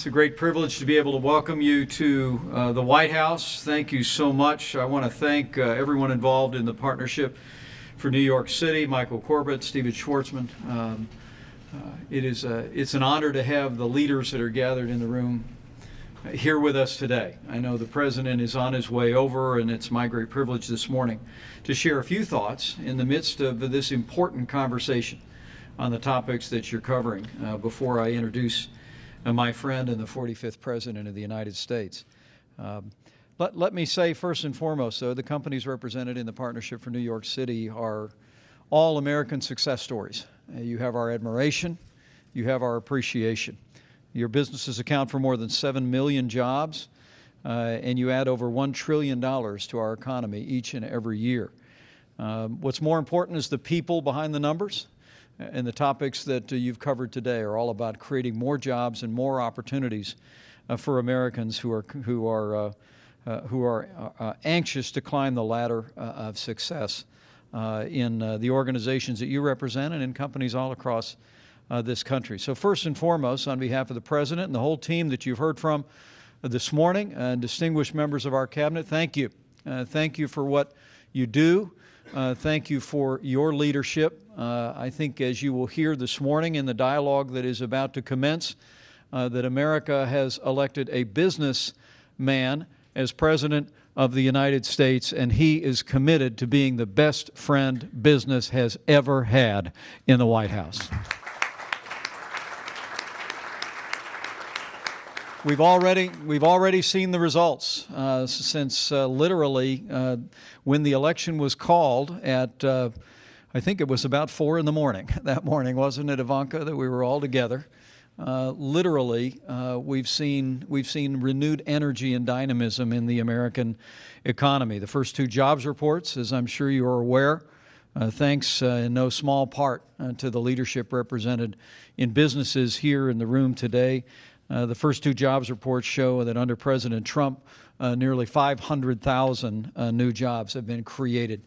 It's a great privilege to be able to welcome you to the White House. Thank you so much. I want to thank everyone involved in the Partnership for New York City, Michael Corbett, Steven Schwartzman. It's an honor to have the leaders that are gathered in the room here with us today. I know the President is on his way over, and it's my great privilege this morning to share a few thoughts in the midst of this important conversation on the topics that you're covering before I introduce my friend and the 45th President of the United States. Let me say first and foremost, though, the companies represented in the Partnership for New York City are all American success stories. You have our admiration, you have our appreciation. Your businesses account for more than 7 million jobs, and you add over $1 trillion to our economy each and every year. What's more important is the people behind the numbers. And the topics that you've covered today are all about creating more jobs and more opportunities for Americans who are anxious to climb the ladder of success in the organizations that you represent and in companies all across this country. So first and foremost, on behalf of the President and the whole team that you've heard from this morning, and distinguished members of our Cabinet, thank you. Thank you for what you do. Thank you for your leadership. I think, as you will hear this morning in the dialogue that is about to commence, that America has elected a businessman as President of the United States, and he is committed to being the best friend business has ever had in the White House. We've already seen the results since literally when the election was called at I think it was about 4 in the morning that morning, wasn't it, Ivanka, that we were all together? Literally, we've seen renewed energy and dynamism in the American economy. The first 2 jobs reports, as I'm sure you are aware, thanks in no small part to the leadership represented in businesses here in the room today. The first 2 jobs reports show that under President Trump, nearly 500,000 new jobs have been created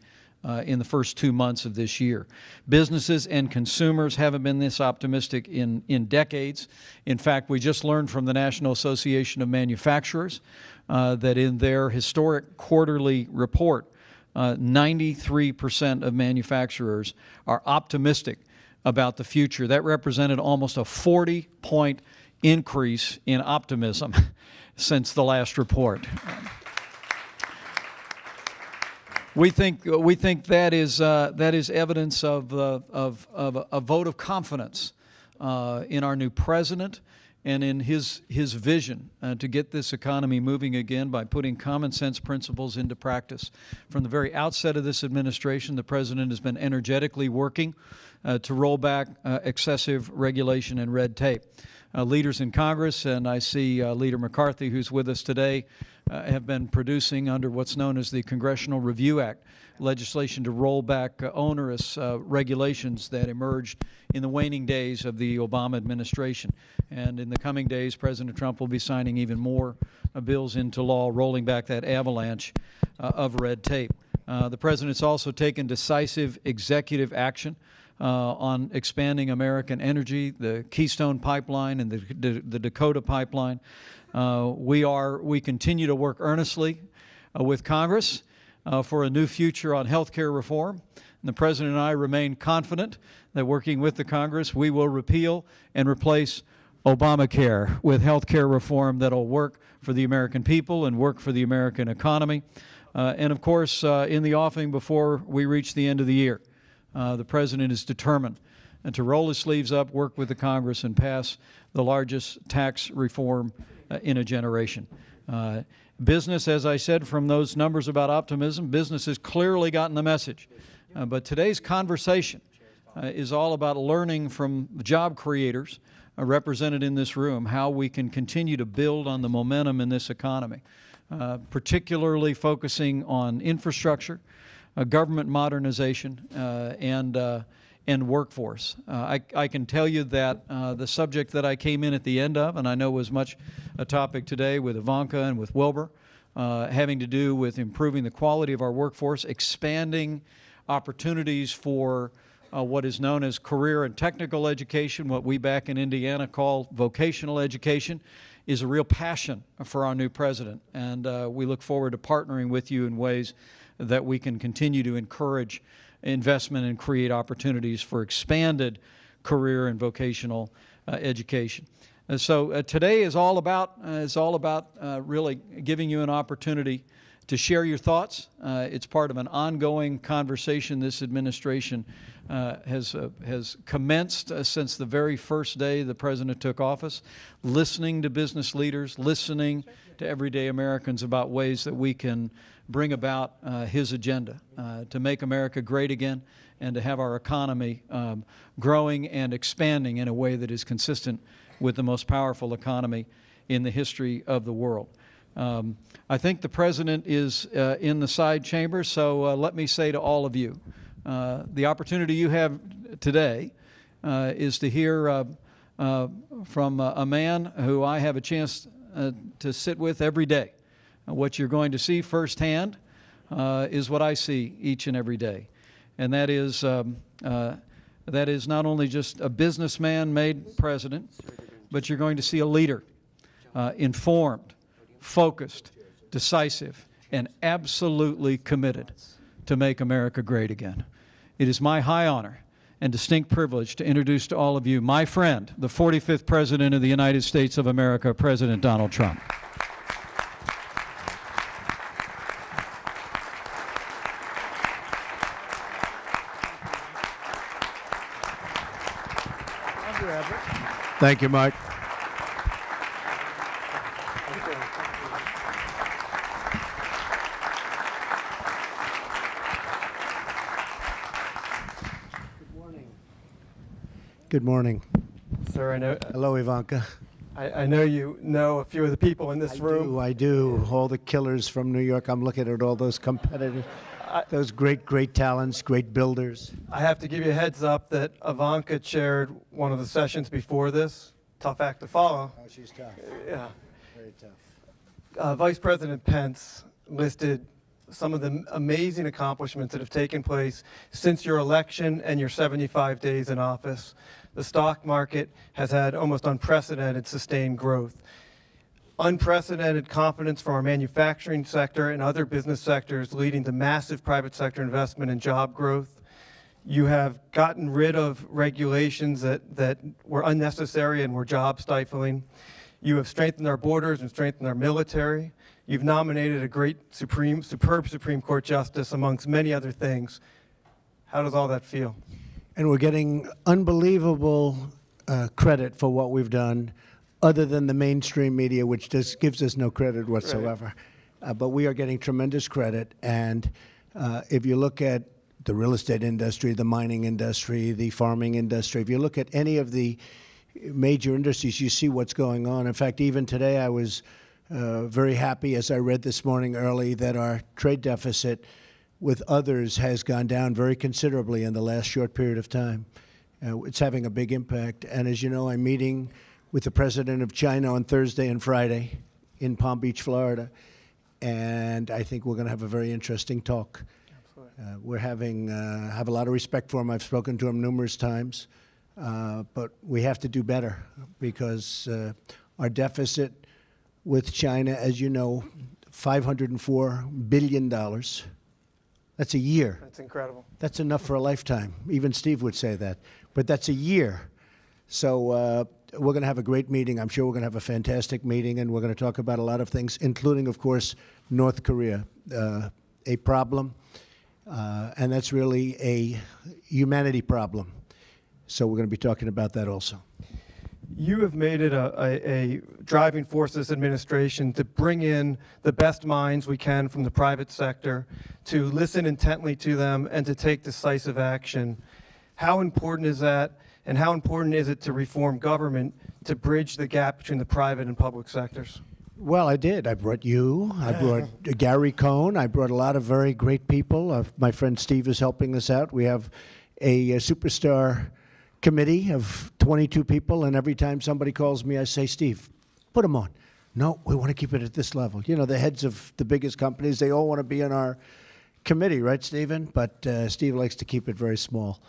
in the first 2 months of this year. Businesses and consumers haven't been this optimistic in decades. In fact, we just learned from the National Association of Manufacturers that in their historic quarterly report, 93% of manufacturers are optimistic about the future. That represented almost a 40-point increase in optimism since the last report. We think that is evidence of a vote of confidence in our new president and in his vision to get this economy moving again by putting common sense principles into practice. From the very outset of this administration, the president has been energetically working to roll back excessive regulation and red tape. Leaders in Congress, and I see Leader McCarthy, who's with us today, have been producing under what's known as the Congressional Review Act legislation to roll back onerous regulations that emerged in the waning days of the Obama administration. And in the coming days, President Trump will be signing even more bills into law, rolling back that avalanche of red tape. The President's also taken decisive executive action on expanding American energy, the Keystone Pipeline and the Dakota Pipeline. We continue to work earnestly with Congress for a new future on health care reform. And the President and I remain confident that working with the Congress, we will repeal and replace Obamacare with health care reform that will work for the American people and work for the American economy. And of course, in the offing before we reach the end of the year, the President is determined to roll his sleeves up, work with the Congress, and pass the largest tax reform in a generation. Business, as I said, from those numbers about optimism, business has clearly gotten the message. But today's conversation is all about learning from job creators represented in this room how we can continue to build on the momentum in this economy, particularly focusing on infrastructure, government modernization, and workforce. I can tell you that the subject that I came in at the end of, and I know was much a topic today with Ivanka and with Wilbur, having to do with improving the quality of our workforce, expanding opportunities for what is known as career and technical education, what we back in Indiana call vocational education, is a real passion for our new president. And we look forward to partnering with you in ways that we can continue to encourage investment and create opportunities for expanded career and vocational education. So today is all about really giving you an opportunity to share your thoughts. It's part of an ongoing conversation this administration has commenced since the very first day the president took office, listening to business leaders, listening to everyday Americans about ways that we can bring about his agenda to make America great again and to have our economy growing and expanding in a way that is consistent with the most powerful economy in the history of the world. I think the president is in the side chamber, so let me say to all of you, the opportunity you have today is to hear from a man who I have a chance to sit with every day. What you're going to see firsthand is what I see each and every day, and that is not only just a businessman made president, but you're going to see a leader, informed, focused, decisive, and absolutely committed to make America great again. It is my high honor and distinct privilege to introduce to all of you my friend, the 45th President of the United States of America, President Donald Trump. Thank you, Mike. Good morning. Sir, I know. Hello, Ivanka. I know you know a few of the people in this room. I do. All the killers from New York. I'm looking at all those competitors, those great talents, great builders. I have to give you a heads up that Ivanka chaired one of the sessions before this. Tough act to follow. Oh, she's tough. Yeah. Very tough. Vice President Pence listed some of the amazing accomplishments that have taken place since your election and your 75 days in office. The stock market has had almost unprecedented sustained growth. Unprecedented confidence from our manufacturing sector and other business sectors, leading to massive private sector investment and job growth. You have gotten rid of regulations that were unnecessary and were job stifling. You have strengthened our borders and strengthened our military. You've nominated a great superb Supreme Court justice, amongst many other things. How does all that feel? And we're getting unbelievable credit for what we've done, other than the mainstream media, which just gives us no credit whatsoever. Right. But we are getting tremendous credit. And if you look at the real estate industry, the mining industry, the farming industry, if you look at any of the major industries, you see what's going on. In fact, even today I was very happy, as I read this morning early, that our trade deficit with others has gone down very considerably in the last short period of time. It's having a big impact. And as you know, I'm meeting with the president of China on Thursday and Friday in Palm Beach, Florida. And I think we're going to have a very interesting talk. We're have a lot of respect for him. I've spoken to him numerous times. But we have to do better because our deficit with China, as you know, $504 billion. That's a year. That's incredible. That's enough for a lifetime. Even Steve would say that. But that's a year. So we're going to have a great meeting. I'm sure we're going to have a fantastic meeting, and we're going to talk about a lot of things, including, of course, North Korea, a problem. And that's really a humanity problem. So we're going to be talking about that also. You have made it a driving force of this administration to bring in the best minds we can from the private sector, to listen intently to them, and to take decisive action. How important is that, and how important is it to reform government to bridge the gap between the private and public sectors? Well, I did. I brought you. I brought Gary Cohn. I brought a lot of very great people. My friend Steve is helping us out. We have a superstar committee of 22 people, and every time somebody calls me, I say, Steve, put them on. No, we want to keep it at this level. You know, the heads of the biggest companies, they all want to be on our committee, right, Stephen? But Steve likes to keep it very small.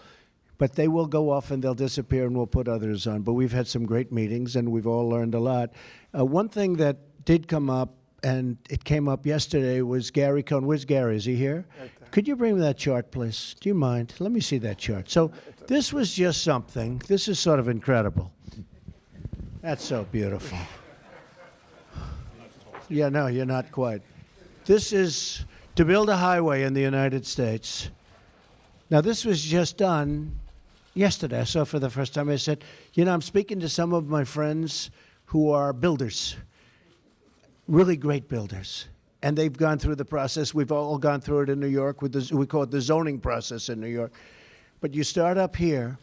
But they will go off and they'll disappear, and we'll put others on. But we've had some great meetings, and we've all learned a lot. One thing that did come up, and it came up yesterday, was Gary Cohn. Where's Gary? Is he here? Right there. Could you bring me that chart, please? Do you mind? Let me see that chart. So this was just something. This is sort of incredible. That's so beautiful. Yeah, no, you're not quite. This is to build a highway in the United States. Now, this was just done yesterday. I saw it for the first time. I said, you know, I'm speaking to some of my friends who are builders, really great builders. And they've gone through the process. We've all gone through it in New York. With the, we call it the zoning process in New York. But you start up here,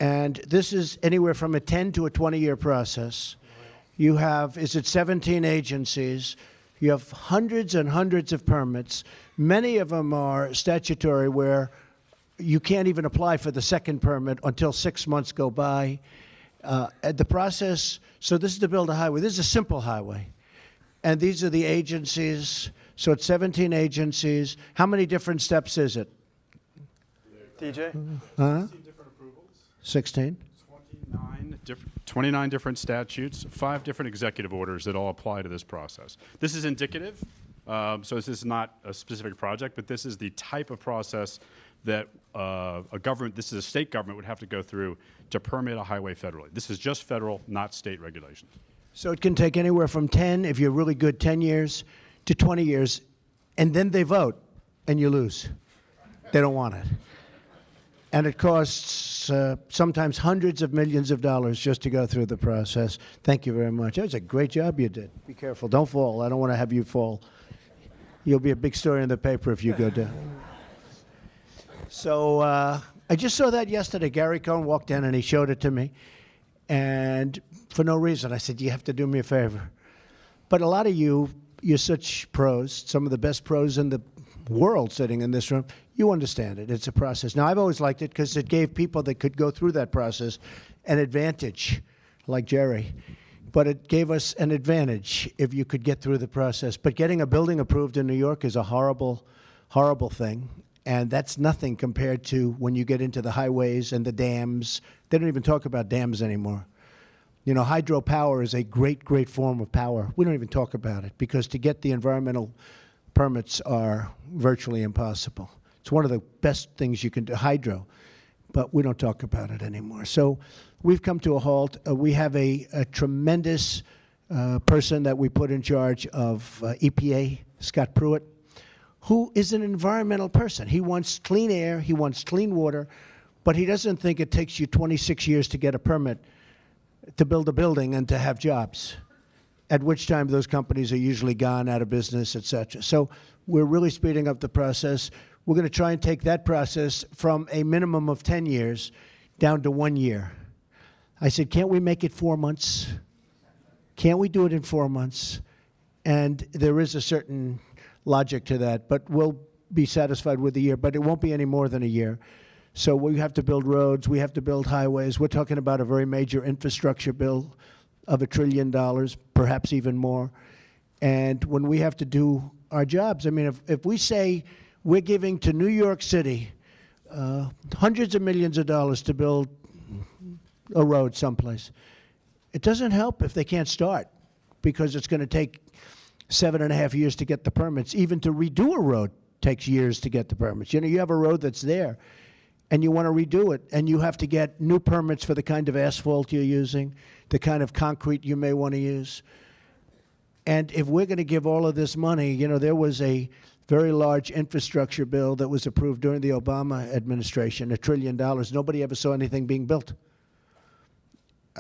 and this is anywhere from a 10 to a 20-year process. You have, is it 17 agencies? You have hundreds and hundreds of permits. Many of them are statutory, where you can't even apply for the second permit until 6 months go by. The process, so this is to build a highway. This is a simple highway. And these are the agencies. So it's 17 agencies. How many different steps is it? DJ? 16 different approvals, 16? 29 different statutes, 5 different executive orders that all apply to this process. This is indicative, so this is not a specific project, but this is the type of process that a government, this is a state government, would have to go through to permit a highway federally. This is just federal, not state regulations. So it can take anywhere from 10, if you're really good, 10 years, to 20 years, and then they vote, and you lose. They don't want it. And it costs sometimes hundreds of millions of dollars just to go through the process. Thank you very much. That was a great job you did. Be careful. Don't fall. I don't want to have you fall. You'll be a big story in the paper if you go down. So I just saw that yesterday. Gary Cohn walked in and he showed it to me. And for no reason, I said, you have to do me a favor. But a lot of you, you're such pros, some of the best pros in the world sitting in this room, you understand it. It's a process. Now, I've always liked it because it gave people that could go through that process an advantage, like Jerry. But it gave us an advantage if you could get through the process. But getting a building approved in New York is a horrible, horrible thing. And that's nothing compared to when you get into the highways and the dams. They don't even talk about dams anymore. You know, hydropower is a great, great form of power. We don't even talk about it because to get the environmental permits are virtually impossible. It's one of the best things you can do, hydro, but we don't talk about it anymore. So we've come to a halt. We have a tremendous person that we put in charge of EPA, Scott Pruitt, who is an environmental person. He wants clean air, he wants clean water, but he doesn't think it takes you 26 years to get a permit to build a building and to have jobs, at which time those companies are usually gone, out of business, et cetera. So we're really speeding up the process. We're going to try and take that process from a minimum of 10 years down to 1 year. I said, can't we make it 4 months? Can't we do it in 4 months? And there is a certain logic to that, but we'll be satisfied with a year, but it won't be any more than a year. So we have to build roads, we have to build highways. We're talking about a very major infrastructure bill of $1 trillion, perhaps even more. And when we have to do our jobs, I mean, if we say we're giving to New York City hundreds of millions of dollars to build a road someplace, it doesn't help if they can't start, because it's going to take 7.5 years to get the permits. Even to redo a road takes years to get the permits. You know, you have a road that's there, and you want to redo it, and you have to get new permits for the kind of asphalt you're using, the kind of concrete you may want to use. And if we're going to give all of this money, you know, there was a very large infrastructure bill that was approved during the Obama administration, $1 trillion. Nobody ever saw anything being built.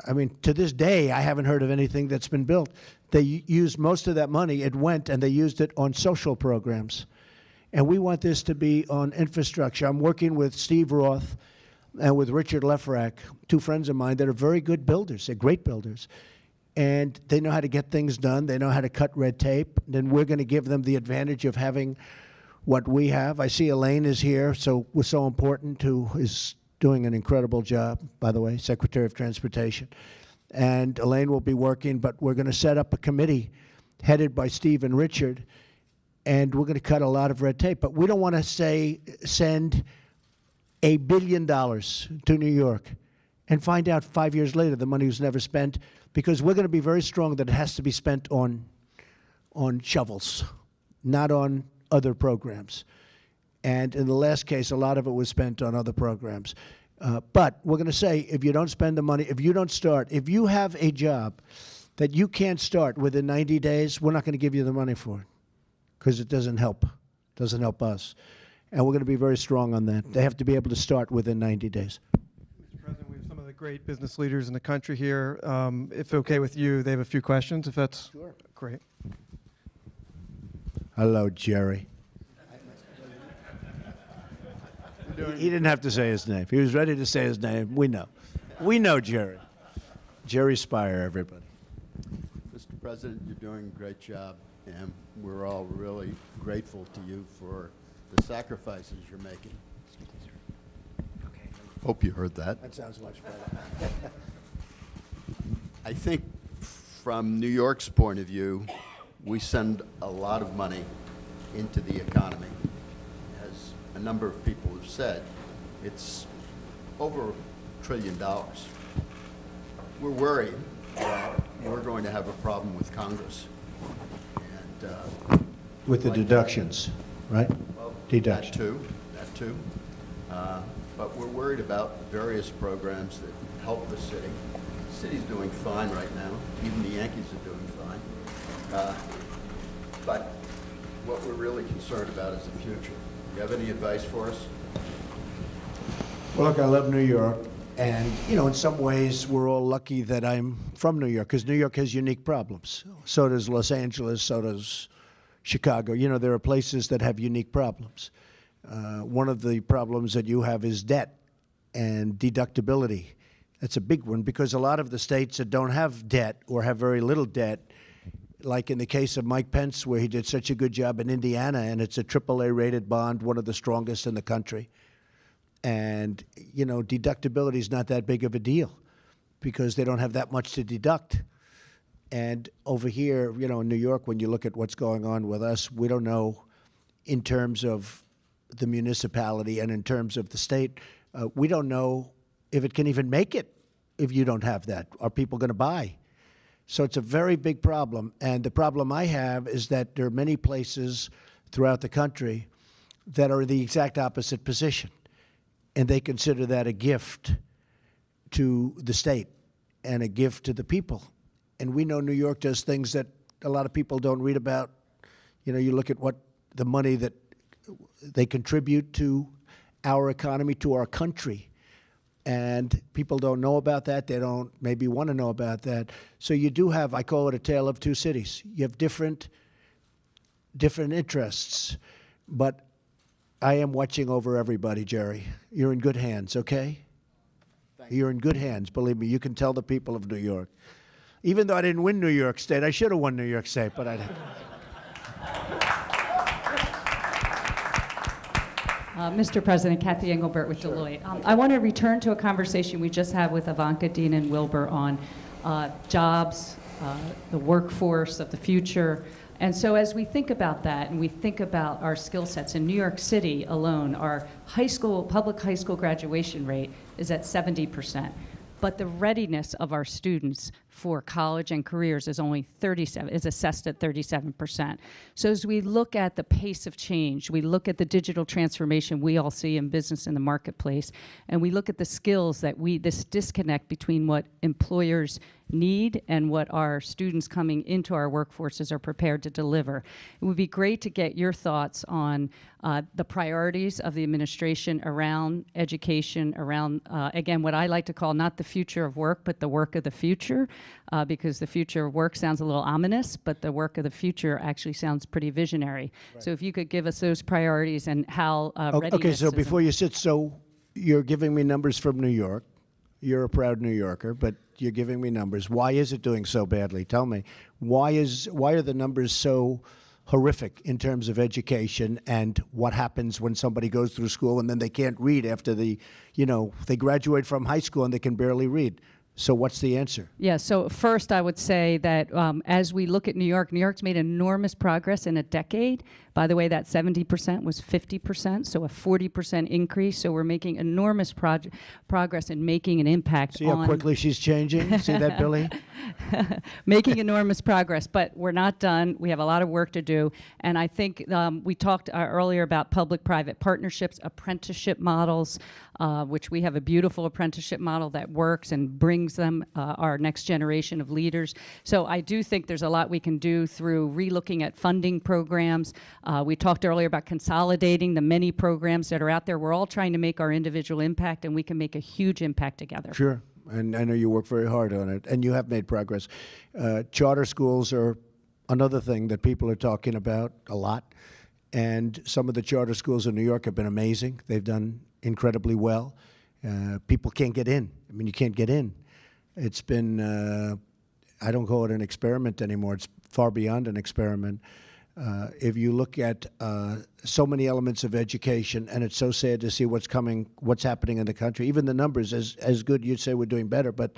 I mean, to this day, I haven't heard of anything that's been built. They used most of that money, it went, and they used it on social programs. And we want this to be on infrastructure. I'm working with Steve Roth and with Richard Lefrak, two friends of mine that are very good builders. They're great builders. And they know how to get things done. They know how to cut red tape. Then we're going to give them the advantage of having what we have. I see Elaine is here, so we're so important, who is doing an incredible job, by the way, Secretary of Transportation. And Elaine will be working, but we're going to set up a committee headed by Steve and Richard, and we're going to cut a lot of red tape. But we don't want to say, send $1 billion to New York and find out 5 years later the money was never spent, because we're going to be very strong that it has to be spent on shovels, not on other programs. And in the last case, a lot of it was spent on other programs. But we're going to say, if you don't spend the money, if you don't start, if you have a job that you can't start within 90 days, we're not going to give you the money for it, because it doesn't help. It doesn't help us. And we're going to be very strong on that. They have to be able to start within 90 days. Mr. President, we have some of the great business leaders in the country here. If okay with you, they have a few questions, if that's Sure. Great. Hello, Jerry. He didn't have to say his name. He was ready to say his name. We know. We know Jerry. Jerry Spire, everybody. Mr. President, you're doing a great job, and we're all really grateful to you for the sacrifices you're making. Hope you heard that. That sounds much better. I think from New York's point of view, we send a lot of money into the economy. As a number of people have said, it's over $1 trillion. We're worried that we're going to have a problem with Congress. And, With the deductions, right? well, Deduction. That too. But we're worried about various programs that help the city. The city's doing fine right now. Even the Yankees are doing fine. But what we're really concerned about is the future. Do you have any advice for us? Well, look, I love New York. And, you know, in some ways, we're all lucky that I'm from New York, because New York has unique problems. So does Los Angeles, so does Chicago. You know, there are places that have unique problems. One of the problems that you have is debt and deductibility. That's a big one, because a lot of the states that don't have debt or have very little debt, like in the case of Mike Pence, where he did such a good job in Indiana, and it's a AAA rated bond, one of the strongest in the country. And, you know, deductibility is not that big of a deal, because they don't have that much to deduct. And over here, you know, in New York, when you look at what's going on with us, we don't know in terms of the municipality and in terms of the state, we don't know if it can even make it if you don't have that. Are people going to buy? So it's a very big problem. And the problem I have is that there are many places throughout the country that are in the exact opposite position. And they consider that a gift to the state and a gift to the people. And we know New York does things that a lot of people don't read about. You know, you look at what the money that they contribute to our economy, to our country. And people don't know about that. They don't maybe want to know about that. So you do have, I call it a tale of two cities. You have different interests. But I am watching over everybody, Jerry. You're in good hands, okay? You're in good hands, believe me. You can tell the people of New York. Even though I didn't win New York State, I should have won New York State, but I didn't. Mr. President, Kathy Engelbert with Deloitte. I want to return to a conversation we just had with Ivanka, Dean, and Wilbur on jobs, the workforce of the future. And so as we think about that and we think about our skill sets, in New York City alone, our public high school graduation rate is at 70%. But the readiness of our students for college and careers is only is assessed at 37%. So as we look at the pace of change, we look at the digital transformation we all see in business in the marketplace, and we look at the skills that this disconnect between what employers need and what our students coming into our workforces are prepared to deliver. It would be great to get your thoughts on the priorities of the administration around education, around, again, what I like to call not the future of work, but the work of the future, because the future of work sounds a little ominous, but the work of the future actually sounds pretty visionary. Right. So if you could give us those priorities and how readiness Okay, so is before you sit, so you're giving me numbers from New York. You're a proud New Yorker, but you're giving me numbers. Why is it doing so badly? Tell me. Why are the numbers so horrific in terms of education, and what happens when somebody goes through school and then they can't read after they graduate from high school and they can barely read? So what's the answer? Yeah, so first I would say that as we look at New York, New York's made enormous progress in a decade. By the way, that 70% was 50%, so a 40% increase. So we're making enormous progress in making an impact See how quickly she's changing? See that, Billy? making enormous progress, but we're not done. We have a lot of work to do. And I think we talked earlier about public-private partnerships, apprenticeship models, which we have a beautiful apprenticeship model that works and brings them our next generation of leaders. So I do think there's a lot we can do through relooking at funding programs. We talked earlier about consolidating the many programs that are out there. We're all trying to make our individual impact, and we can make a huge impact together. Sure. And I know you work very hard on it, and you have made progress. Charter schools are another thing that people are talking about a lot. And some of the charter schools in New York have been amazing. They've done incredibly well. People can't get in. I mean, you can't get in. It's been, I don't call it an experiment anymore. It's far beyond an experiment. If you look at so many elements of education, and it's so sad to see what's happening in the country. Even the numbers, as good, you'd say we're doing better, but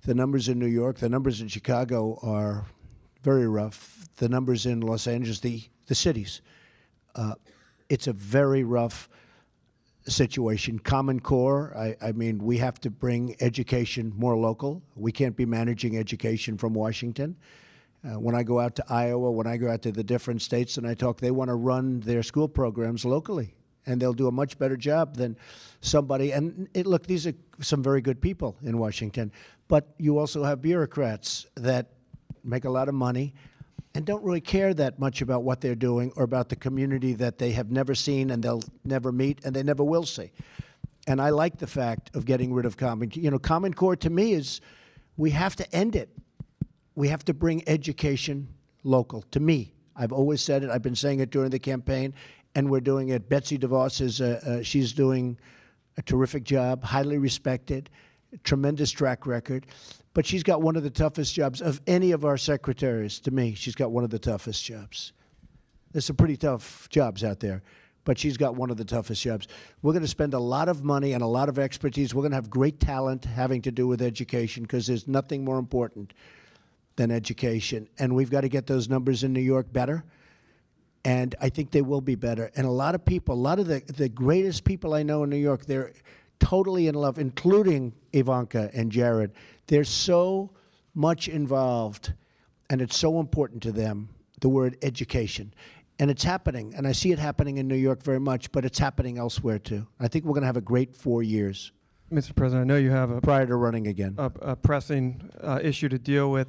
the numbers in New York, the numbers in Chicago are very rough. The numbers in Los Angeles, the cities, it's a very rough situation. Common Core, I mean, we have to bring education more local. We can't be managing education from Washington. When I go out to Iowa, when I go out to the different states and I talk, they want to run their school programs locally, and they'll do a much better job than somebody. And look, these are some very good people in Washington, but you also have bureaucrats that make a lot of money and don't really care that much about what they're doing or about the community that they have never seen and they'll never meet and they never will see. And I like the fact of getting rid of Common Core. You know, Common Core to me is we have to end it. We have to bring education local. To me, I've always said it. I've been saying it during the campaign, and we're doing it. Betsy DeVos she's doing a terrific job, highly respected, tremendous track record. But she's got one of the toughest jobs of any of our secretaries. To me, she's got one of the toughest jobs. There's some pretty tough jobs out there, but she's got one of the toughest jobs. We're going to spend a lot of money and a lot of expertise. We're going to have great talent having to do with education, because there's nothing more important than education. And we've got to get those numbers in New York better. And I think they will be better. And a lot of people, a lot of the greatest people I know in New York, they're totally in love, including Ivanka and Jared. They're so much involved, and it's so important to them, the word education. And it's happening, and I see it happening in New York very much, but it's happening elsewhere too. I think we're going to have a great 4 years. Mr. President, I know you have prior to running again, a pressing issue to deal with.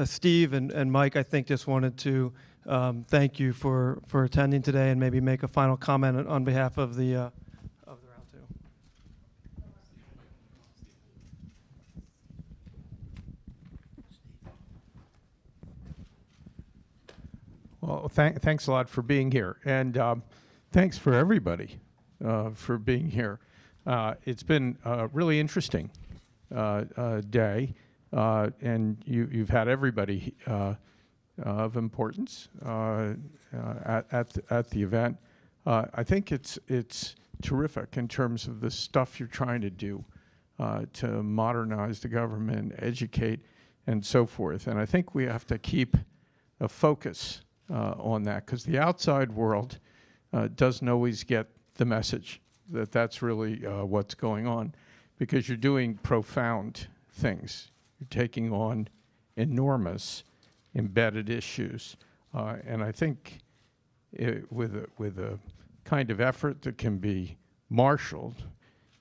Steve and Mike, I think, just wanted to thank you for attending today and maybe make a final comment on behalf of the round table. Well, thanks a lot for being here, and thanks for everybody for being here. It's been a really interesting day, and you've had everybody of importance at the event. I think it's terrific in terms of the stuff you're trying to do to modernize the government, educate, and so forth. And I think we have to keep a focus on that, because the outside world doesn't always get the message that that's really what's going on, because you're doing profound things. You're taking on enormous embedded issues. And I think with a kind of effort that can be marshaled,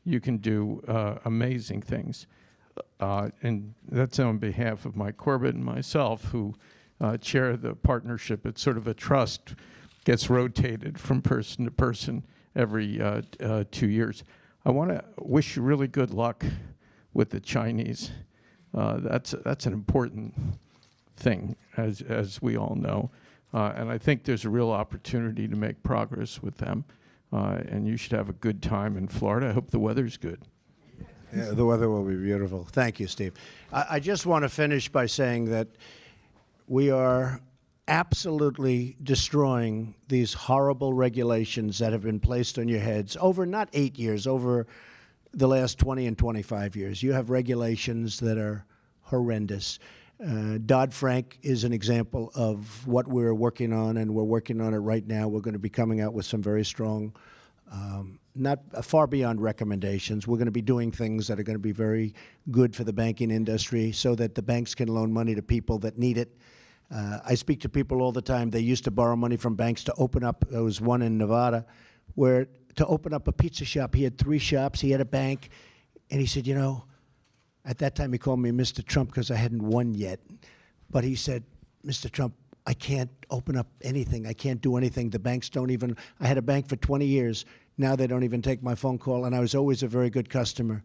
you can do amazing things. And that's on behalf of Mike Corbett and myself, who chair the partnership. It's sort of a trust, gets rotated from person to person every 2 years. I want to wish you really good luck with the Chinese. That's an important thing, as we all know. And I think there's a real opportunity to make progress with them. And you should have a good time in Florida. I hope the weather's good. Yeah, the weather will be beautiful. Thank you, Steve. I just want to finish by saying that we are absolutely destroying these horrible regulations that have been placed on your heads over not 8 years, over the last 20 and 25 years. You have regulations that are horrendous. Dodd-Frank is an example of what we're working on, and we're working on it right now. We're going to be coming out with some very strong, not far beyond recommendations. We're going to be doing things that are going to be very good for the banking industry so that the banks can loan money to people that need it. I speak to people all the time. They used to borrow money from banks to open up. There was one in Nevada where to open up a pizza shop. He had 3 shops. He had a bank. And he said, you know, at that time he called me Mr. Trump because I hadn't won yet. But he said, Mr. Trump, I can't open up anything. I can't do anything. The banks don't even, I had a bank for 20 years. Now they don't even take my phone call. And I was always a very good customer.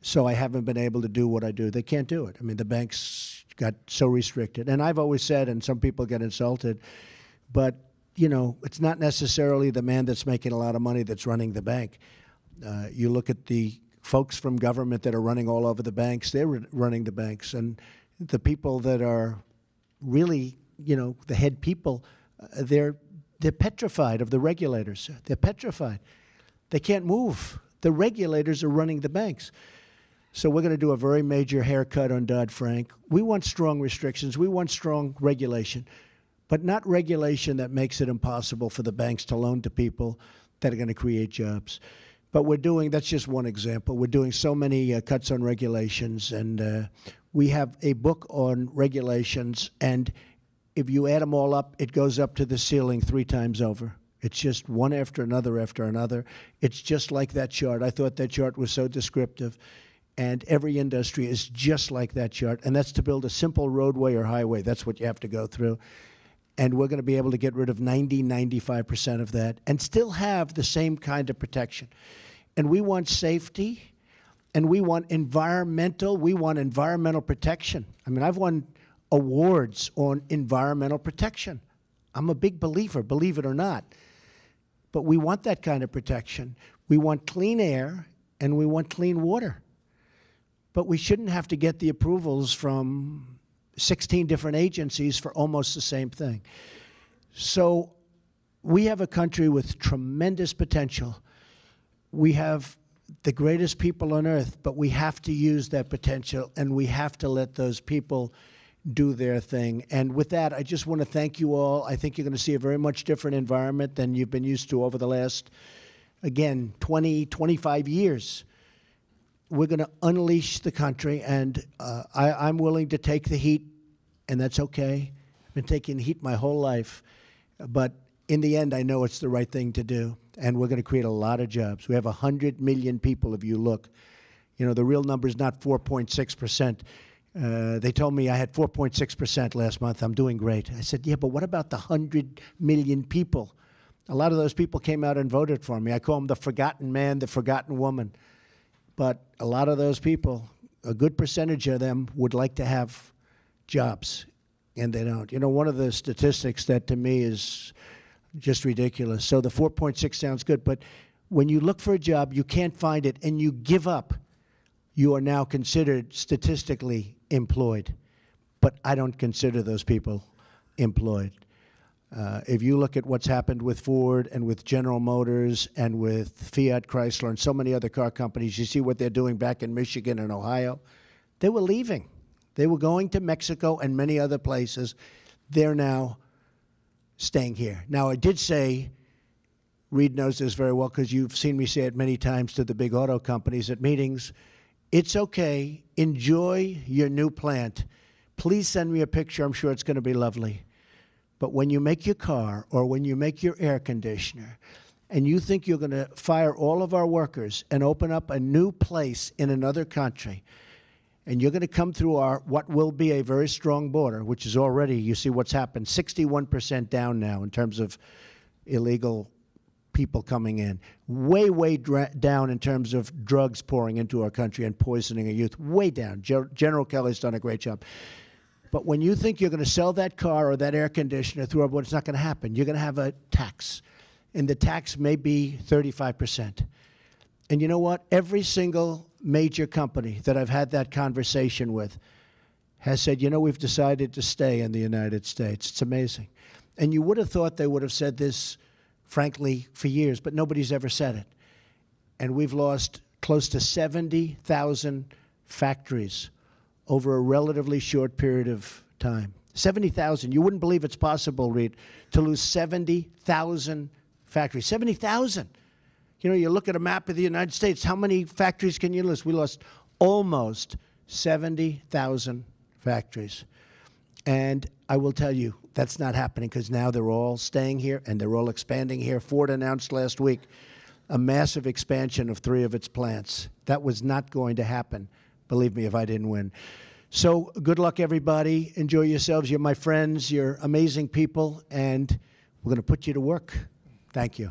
So I haven't been able to do what I do. They can't do it. I mean, the banks got so restricted. And I've always said, and some people get insulted, but, you know, it's not necessarily the man that's making a lot of money that's running the bank. You look at the folks from government that are running all over the banks, they're running the banks. And the people that are really, you know, the head people, they're petrified of the regulators. They're petrified. They can't move. The regulators are running the banks. So we're going to do a very major haircut on Dodd-Frank. We want strong restrictions. We want strong regulation, but not regulation that makes it impossible for the banks to loan to people that are going to create jobs. But we're doing, that's just one example. We're doing so many cuts on regulations, and we have a book on regulations, and if you add them all up, it goes up to the ceiling 3 times over. It's just one after another after another. It's just like that chart. I thought that chart was so descriptive. And every industry is just like that chart. And that's to build a simple roadway or highway. That's what you have to go through. And we're going to be able to get rid of 95% of that and still have the same kind of protection. And we want safety, and we want environmental protection. I mean, I've won awards on environmental protection. I'm a big believer, believe it or not. But we want that kind of protection. We want clean air, and we want clean water. But we shouldn't have to get the approvals from 16 different agencies for almost the same thing. So we have a country with tremendous potential. We have the greatest people on earth, but we have to use that potential, and we have to let those people do their thing. And with that, I just want to thank you all. I think you're going to see a very much different environment than you've been used to over the last, again, 20, 25 years. We're going to unleash the country, and I'm willing to take the heat, and that's okay. I've been taking heat my whole life, but in the end, I know it's the right thing to do, and we're going to create a lot of jobs. We have 100 million people, if you look. You know, the real number is not 4.6%. They told me I had 4.6% last month. I'm doing great. I said, yeah, but what about the 100 million people? A lot of those people came out and voted for me. I call them the forgotten man, the forgotten woman. But a lot of those people, a good percentage of them would like to have jobs, and they don't. You know, one of the statistics that to me is just ridiculous. So the 4.6 sounds good, but when you look for a job, you can't find it, and you give up, you are now considered statistically employed. But I don't consider those people employed. If you look at what's happened with Ford and with General Motors and with Fiat Chrysler and so many other car companies, you see what they're doing back in Michigan and Ohio. They were leaving. They were going to Mexico and many other places. They're now staying here. Now, I did say, Reed knows this very well because you've seen me say it many times to the big auto companies at meetings, it's okay. Enjoy your new plant. Please send me a picture. I'm sure it's going to be lovely. But when you make your car or when you make your air conditioner and you think you're going to fire all of our workers and open up a new place in another country, and you're going to come through our what will be a very strong border, which is already, you see what's happened, 61% down now in terms of illegal people coming in. Way, way down in terms of drugs pouring into our country and poisoning our youth. Way down. General Kelly's done a great job. But when you think you're going to sell that car or that air conditioner through our border, it's not going to happen. You're going to have a tax, and the tax may be 35%. And you know what? Every single major company that I've had that conversation with has said, you know, we've decided to stay in the United States. It's amazing. And you would have thought they would have said this, frankly, for years, but nobody's ever said it. And we've lost close to 70,000 factories over a relatively short period of time. 70,000. You wouldn't believe it's possible, Reed, to lose 70,000 factories. 70,000. You know, you look at a map of the United States, how many factories can you lose? We lost almost 70,000 factories. And I will tell you, that's not happening because now they're all staying here and they're all expanding here. Ford announced last week a massive expansion of 3 of its plants. That was not going to happen, believe me, if I didn't win. So good luck, everybody. Enjoy yourselves. You're my friends. You're amazing people, and we're going to put you to work. Thank you.